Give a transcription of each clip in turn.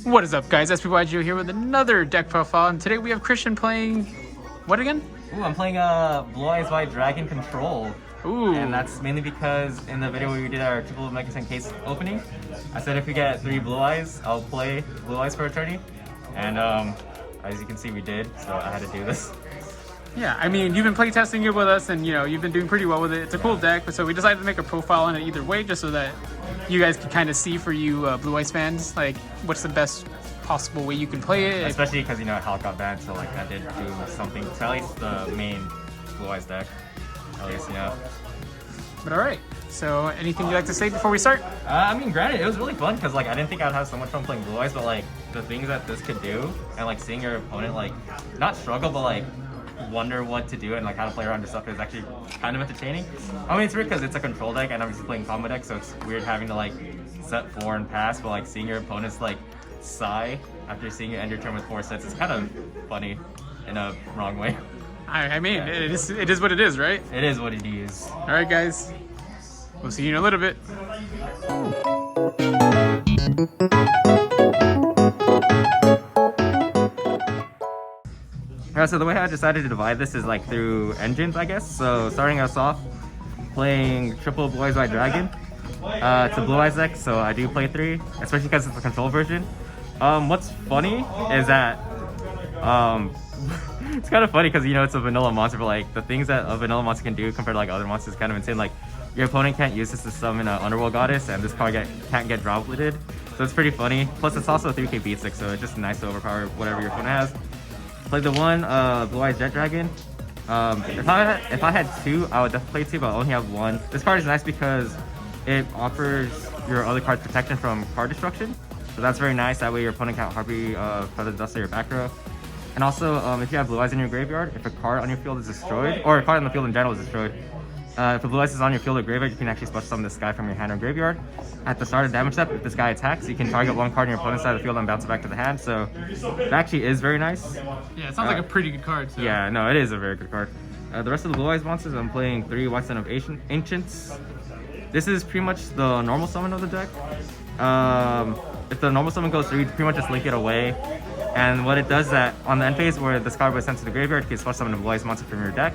What is up, guys? SBYGO here with another deck profile, and today we have Christian playing what again? Ooh, I'm playing Blue Eyes White Dragon Control. Ooh. And that's mainly because in the video where we did our triple Mega Cent case opening, I said if we get 3 Blue Eyes, I'll play Blue Eyes for Eternity. And as you can see, we did, so I had to do this. Yeah, I mean, you've been playtesting it with us, and you've been doing pretty well with it. It's a cool deck, so we decided to make a profile on it either way, just so that you guys can kind of see for you Blue Eyes fans, like what's the best possible way you can play it. Especially because Hal got banned, so like that did do something to at least the main Blue Eyes deck. At least, But all right. So, anything you'd like to say before we start? I mean, granted, it was really fun because like I didn't think I'd have so much fun playing Blue Eyes, but like the things that this could do, and like seeing your opponent like not struggle, but like wonder what to do and like how to play around your stuff is actually kind of entertaining. I mean, it's weird because it's a control deck and I'm just playing combo deck, so it's weird having to like set 4 and pass, but like seeing your opponents like sigh after seeing you end your turn with 4 sets is kind of funny in a wrong way. I mean, it is what it is, right? It is what it is. All right, guys. We'll see you in a little bit. So the way I decided to divide this is like through engines, I guess. So starting us off, playing triple Blue Eyes White Dragon. It's a Blue Eyes deck, so I do play 3, especially because it's the control version. What's funny is that it's kind of funny because it's a vanilla monster, but like the things that a vanilla monster can do compared to like other monsters is kind of insane. Like your opponent can't use this to summon an Underworld Goddess, and this card can't get dropleted, so it's pretty funny. Plus it's also a 3k beat stick, so it's just nice to overpower whatever your opponent has. Play the one Blue Eyes Jet Dragon. If I had 2, I would definitely play 2, but I only have 1. This card is nice because it offers your other cards protection from card destruction, so that's very nice. That way your opponent can't Harpy Feather Dust or your back row. And also, if you have Blue Eyes in your graveyard, if a card on your field is destroyed, or a card on the field in general is destroyed, if a Blue Eyes is on your field or graveyard, you can actually special summon this guy from your hand or graveyard. At the start of the damage step, if this guy attacks, you can target 1 card on your opponent's side of the field and bounce it back to the hand, so it actually is very nice. Yeah, it sounds like a pretty good card. So. Yeah, no, it is a very good card. The rest of the Blue Eyes monsters, I'm playing 3 White Son of Ancients. This is pretty much the normal summon of the deck. If the normal summon goes 3, you pretty much just link it away. And what it does is that on the end phase where this card was sent to the graveyard, you can special summon a Blue Eyes monster from your deck.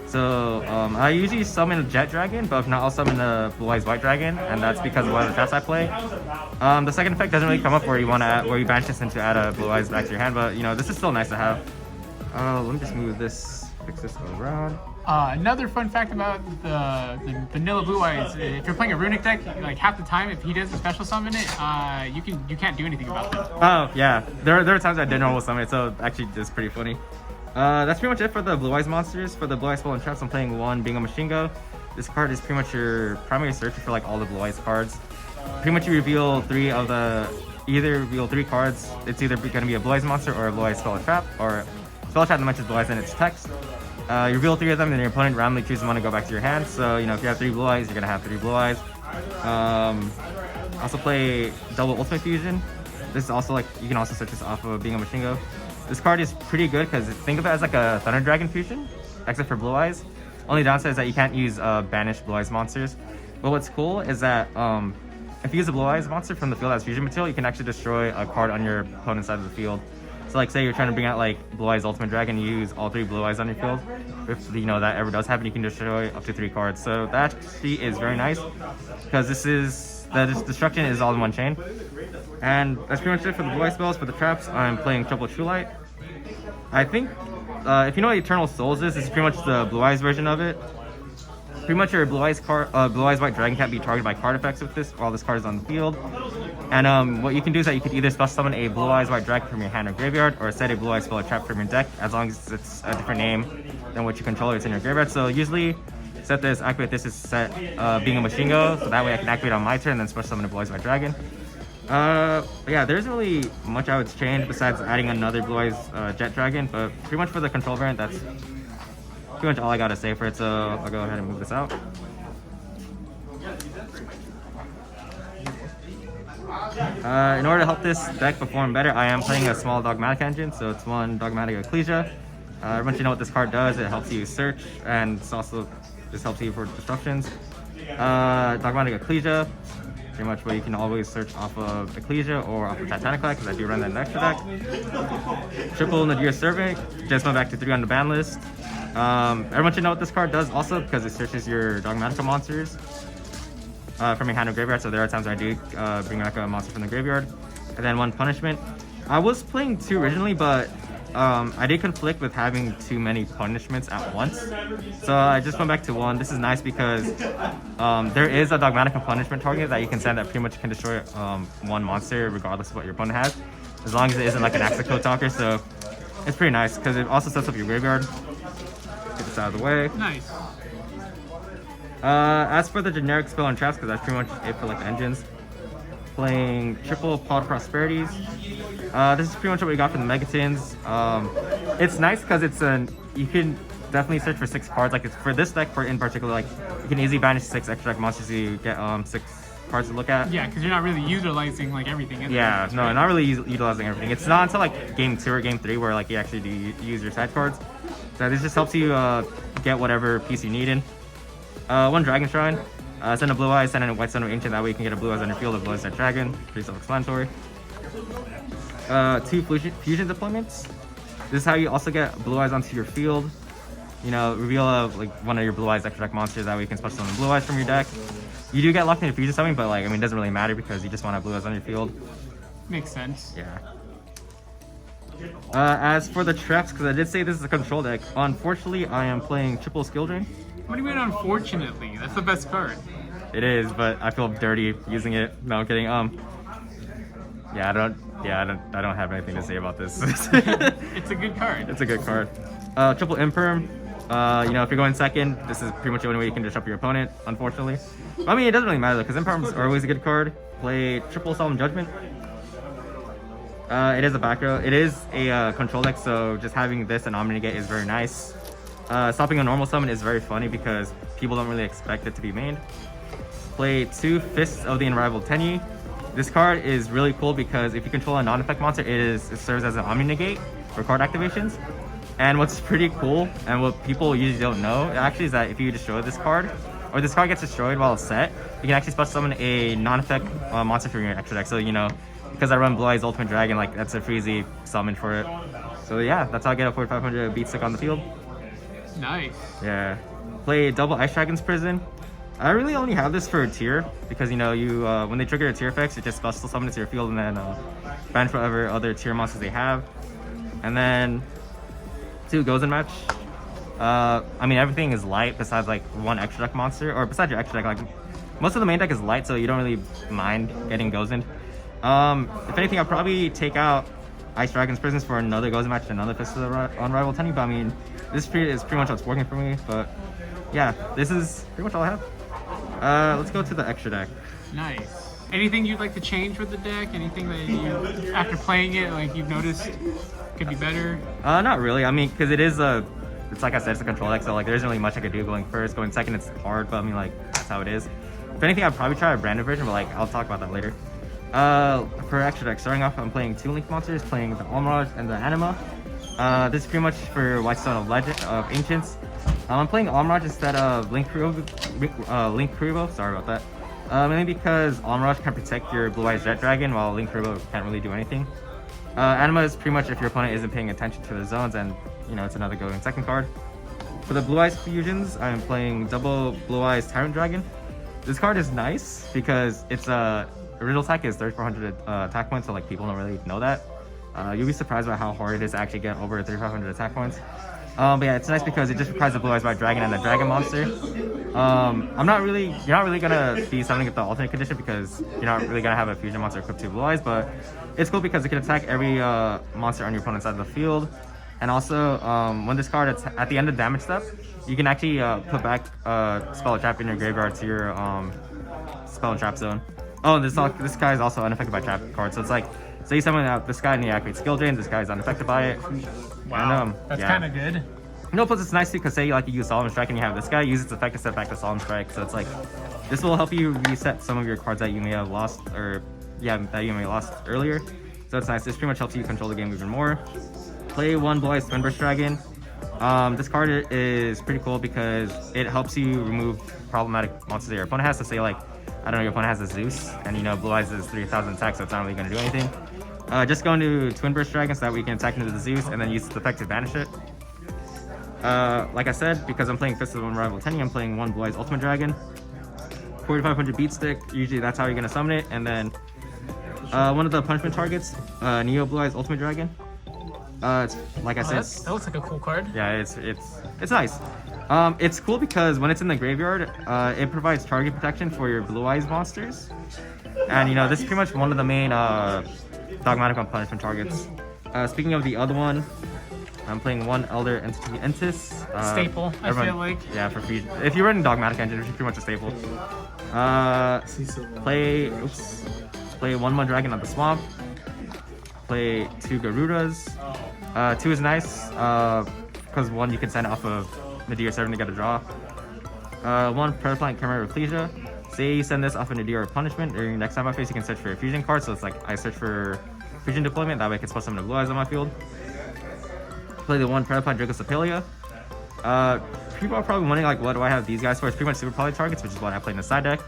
So I usually summon a Jet Dragon, but if not, I'll summon a Blue Eyes White Dragon, and that's because of one of the traps I play. The second effect doesn't really come up where you banish this and to add a Blue Eyes back to your hand, but this is still nice to have. Let me just move this, fix this around. Another fun fact about the vanilla Blue Eyes: if you're playing a Runic deck, like half the time, if he does a special summon it, you can't do anything about it. Oh yeah, there are times I did normal summon it, so actually it's pretty funny. That's pretty much it for the Blue Eyes monsters. For the Blue Eyes Spell and Traps, I'm playing 1 Being a Mashingo. This card is pretty much your primary searcher for like all the Blue Eyes cards. Pretty much you reveal 3 cards. It's either going to be a Blue Eyes monster or a Blue Eyes Spell and Trap, or Spell Trap that mentions Blue Eyes in its text. You reveal 3 of them, then your opponent randomly chooses one to go back to your hand. So if you have 3 Blue Eyes, you're going to have 3 Blue Eyes. Also play Double Ultimate Fusion. This is also like, you can also search this off of Being a Mashingo. This card is pretty good because think of it as like a Thunder Dragon fusion, except for Blue Eyes. Only downside is that you can't use banished Blue Eyes monsters. But what's cool is that if you use a Blue Eyes monster from the field as fusion material, you can actually destroy a card on your opponent's side of the field. So like say you're trying to bring out like Blue Eyes Ultimate Dragon, you use all 3 Blue Eyes on your field. If that ever does happen, you can destroy up to 3 cards. So that actually is very nice because this destruction is all in one chain. And that's pretty much it for the Blue Eyes spells. For the traps, I'm playing Triple True Light. I think if you know what Eternal Souls is, it's pretty much the Blue Eyes version of it. Pretty much your Blue Eyes White Dragon can't be targeted by card effects with this while this card is on the field. And what you can do is that you could either special summon a Blue Eyes White Dragon from your hand or graveyard, or set a Blue Eyes Spell or Trap from your deck, as long as it's a different name than what you control or it's in your graveyard. So usually set this, activate this is set Being a Mashingo, so that way I can activate on my turn and then special summon a Blue Eyes White Dragon. Yeah, there isn't really much I would change besides adding another Blue Eyes Jet Dragon, but pretty much for the control variant, that's pretty much all I gotta say for it, so I'll go ahead and move this out. In order to help this deck perform better, I am playing a small Dogmatic engine, so it's 1 Dogmatic Ecclesia. Everyone should know what this card does. It helps you search, and it's also just helps you for disruptions. Dogmatic Ecclesia. pretty much what you can always search off of Ecclesia or off of Titaniclad, because I do run that in the extra deck. Triple Nadir Servant, just went back to 3 on the ban list. Everyone should know what this card does also, because it searches your Dogmatical monsters from your hand or graveyard, so there are times where I do bring back a monster from the graveyard. And then 1 punishment. I was playing 2 originally, but I did conflict with having too many punishments at once, so I just went back to 1. This is nice because there is a Dogmatic punishment target that you can send that pretty much can destroy 1 monster regardless of what your opponent has, as long as it isn't like an Access Code Talker, so it's pretty nice because it also sets up your graveyard. Get this out of the way. Nice. As for the generic spell and traps, because that's pretty much it for like the engines, playing triple Pod Prosperities. This is pretty much what we got from the Megatons. It's nice because it's you can definitely search for 6 cards. Like it's for this deck, in particular, like you can easily banish 6 extra deck monsters. So you get 6 cards to look at. Yeah, because you're not really utilizing like everything. Yeah, no, not really utilizing everything. It's not until like game 2 or game 3 where like you actually do use your side cards. So this just helps you get whatever piece you need in. 1 Dragon Shrine. Send a Blue Eyes, send in a White Sun of Ancient, that way you can get a Blue Eyes on your field of Blue Eyes that Dragon. Pretty self-explanatory. 2 Fusion Deployments. This is how you also get Blue Eyes onto your field. You know, reveal like one of your Blue Eyes extra deck monsters, that way you can special summon Blue Eyes from your deck. You do get locked into Fusion Summoning, but like, I mean, it doesn't really matter because you just want to have Blue Eyes on your field. Makes sense. Yeah. As for the traps, because I did say this is a control deck, unfortunately I am playing triple Skill Drain. What do you mean unfortunately? That's the best card. It is, but I feel dirty using it. No, I'm kidding. Yeah, I don't have anything to say about this. It's a good card. It's a good card. Triple Imperm. You know, if you're going second, this is pretty much the only way you can disrupt your opponent, unfortunately. I mean, it doesn't really matter though, because Imperms are always a good card. Play triple Solemn Judgment. It is a back row. It is a control deck, so just having this and Omnigate is very nice. Stopping a normal summon is very funny because people don't really expect it to be made. Play 2 Fists of the Unrivaled Tenyi. This card is really cool because if you control a non-effect monster, it serves as an Omni-Negate for card activations. And what's pretty cool, and what people usually don't know, actually, is that if you destroy this card, or this card gets destroyed while it's set, you can actually special summon a non-effect monster from your extra deck. So, you know, because I run Blue Eyes Ultimate Dragon, like, that's a freezy summon for it. So yeah, that's how I get a 4500 beat stick on the field. Nice. Yeah. Play double Ice Dragon's Prison. I really only have this for a tier because, you know, you when they trigger a tier effects, it just special summon it to your field and then banish whatever other tier monsters they have. And then 2 Gozen Match. I mean, everything is light besides like 1 extra deck monster, or besides your extra deck. Like most of the main deck is light, so you don't really mind getting Gozen. If anything, I'll probably take out Ice Dragon's Prisons for another Gozen Match and another Fist of the Unrivaled Tenyi, but I mean, this is pretty much what's working for me. But yeah, this is pretty much all I have. Let's go to the extra deck. Nice. Anything you'd like to change with the deck? Anything that you, after playing it, like you've noticed could be better? Not really. I mean, because it's like I said, it's a control deck, so like there isn't really much I could do going first. Going second, it's hard, but I mean, like that's how it is. If anything, I'd probably try a branded version, but like I'll talk about that later. For extra deck, starting off, I'm playing 2 Link monsters, playing the Almirage and the Anima. This is pretty much for White Stone of Ancients. I'm playing Almirage instead of Link Kuriboh. Sorry about that. Mainly because Almirage can protect your Blue Eyes Jet Dragon, while Link Kuriboh can't really do anything. Anima is pretty much if your opponent isn't paying attention to the zones, and you know it's another going second card. For the Blue Eyes fusions, I'm playing double Blue Eyes Tyrant Dragon. This card is nice because its original attack is 3400 attack points, so like people don't really know that. You'll be surprised by how hard it is to actually get over 3500 attack points. But yeah, it's nice because it just requires the Blue Eyes White Dragon and the Dragon monster. You're not really gonna be summoning it the alternate condition because you're not really gonna have a fusion monster equipped to Blue Eyes, but it's cool because it can attack every monster on your opponent's side of the field. And also, when this card is at the end of damage step, you can actually put back Spell or Trap in your graveyard to your Spell and Trap zone. Oh, this guy is also unaffected by trap cards, so it's like, say you summon out this guy and you activate skill drains, this guy is unaffected by it. Wow, and, that's yeah. kind of good. No, plus it's nice too, because say you use Solemn Strike and you have this guy, use its effect to set back to Solemn Strike, so it's like, this will help you reset some of your cards that you may have lost, or yeah, that you may have lost earlier. So it's nice, this pretty much helps you control the game even more. Play 1 Blue Eyes Twinburst Dragon. This card is pretty cool because it helps you remove problematic monsters that your opponent has. So say like, I don't know, your opponent has a Zeus, and you know, Blue Eyes is 3,000 attack, so it's not really going to do anything. Just go into Twin Burst Dragon so that we can attack into the Zeus and then use the effect to banish it. Like I said, because I'm playing Fist of Unrivaled Tenny, I'm playing 1 Blue Eyes Ultimate Dragon. 4,500 Beat Stick, usually that's how you're going to summon it, and then one of the punishment targets, Neo Blue Eyes Ultimate Dragon. It's, like I said, that looks like a cool card. yeah, it's nice. It's cool because when it's in the graveyard, it provides target protection for your Blue Eyes monsters. And you know, this is pretty much one of the main dogmatic on punishment targets. Speaking of the other one, I'm playing 1 Elder Entity Entis. Staple, I feel like. Yeah, for free. If you're in dogmatic engine, it's pretty much a staple. Play 1 Mud Dragon on the swamp. Play 2 Garudas. 2 is nice because 1 you can send off of Nadir 7 to get a draw. 1 Predaplant Chimera Ecclesia. Say you send this off a Nadir or punishment, during next time I face you can search for a fusion card, so it's like I search for fusion deployment, that way I can spell summon the Blue Eyes on my field. Play the 1 Predaplant Dracosapelia. People are probably wondering like what do I have these guys for? It's pretty much super poly targets, which is what I play in the side deck.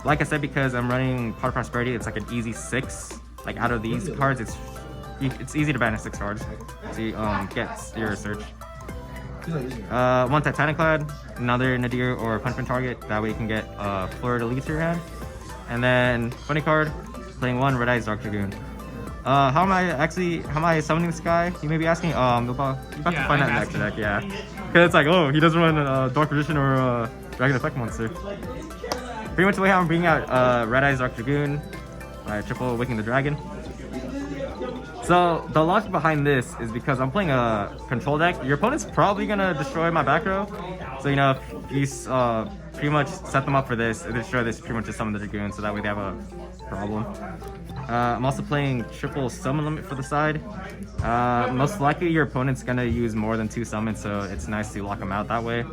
Like I said, because I'm running Pot of Prosperity, it's like an easy 6. Like out of these cards, it's easy to banish 6 cards. So you get your search. 1 Titaniclad, another Nadir or punishment target. That way you can get Fleur de Lis to your hand. And then funny card, playing 1 Red Eyes Dark Dragoon. How am I summoning this guy? You may be asking. You're about to find that in the extra deck, yeah. Because it's like, oh, he doesn't run Dark Magician or Dragon Effect monster. Pretty much the way how I'm bringing out Red Eyes Dark Dragoon, triple Awakening the Dragon. So the logic behind this is because I'm playing a control deck. Your opponent's probably gonna destroy my back row. So you know, if you pretty much set them up for this, destroy this, pretty much just summon the Dragoon, so that way they have a problem. I'm also playing triple summon limit for the side. Most likely your opponent's gonna use more than 2 summons, so it's nice to lock them out that way.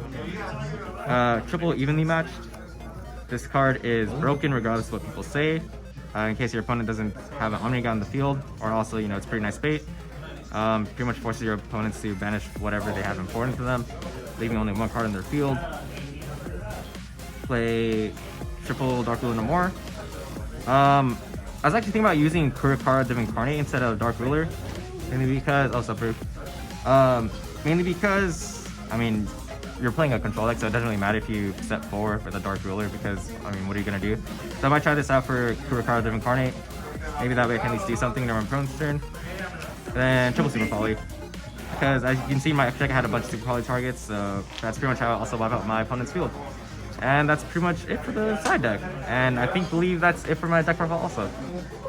Triple evenly matched. This card is broken regardless of what people say. In case your opponent doesn't have an Omni God on the field, or also, you know, it's pretty nice bait. Pretty much forces your opponents to banish whatever they have important to them, leaving only 1 card in their field. Play triple Dark Ruler no more. I was actually thinking about using Kurikara Div Incarnate instead of Dark Ruler, mainly because mainly because I mean you're playing a control deck, so it doesn't really matter if you step forward for the Dark Ruler because, I mean, what are you gonna do? So I might try this out for Kurikara Div Incarnate. Maybe that way I can at least do something during my opponent's turn. And then triple Super Poly. Because as you can see, my extra deck had a bunch of Super Poly targets, so that's pretty much how I also wipe out my opponent's field. And that's pretty much it for the side deck. And I believe that's it for my deck profile also.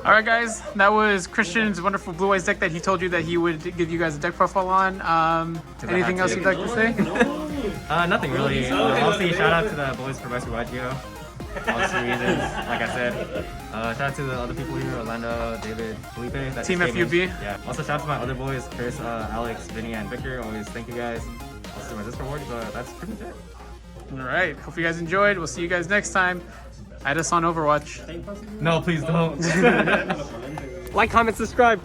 Alright guys, that was Christian's wonderful Blue Eyes deck that he told you that he would give you guys a deck profile on. Anything else you'd like to say? Nothing really. Obviously, shout out to the boys for SBYGO. Obviously reasons, like I said. Shout out to the other people here, Orlando, David, Felipe. That Team FUB. Yeah. Also shout out to my other boys, Chris, Alex, Vinny, and Victor. Always thank you guys. Also my Discord, but that's pretty much it. Alright, hope you guys enjoyed. We'll see you guys next time. Add us on Overwatch. No, please don't. Like, comment, subscribe.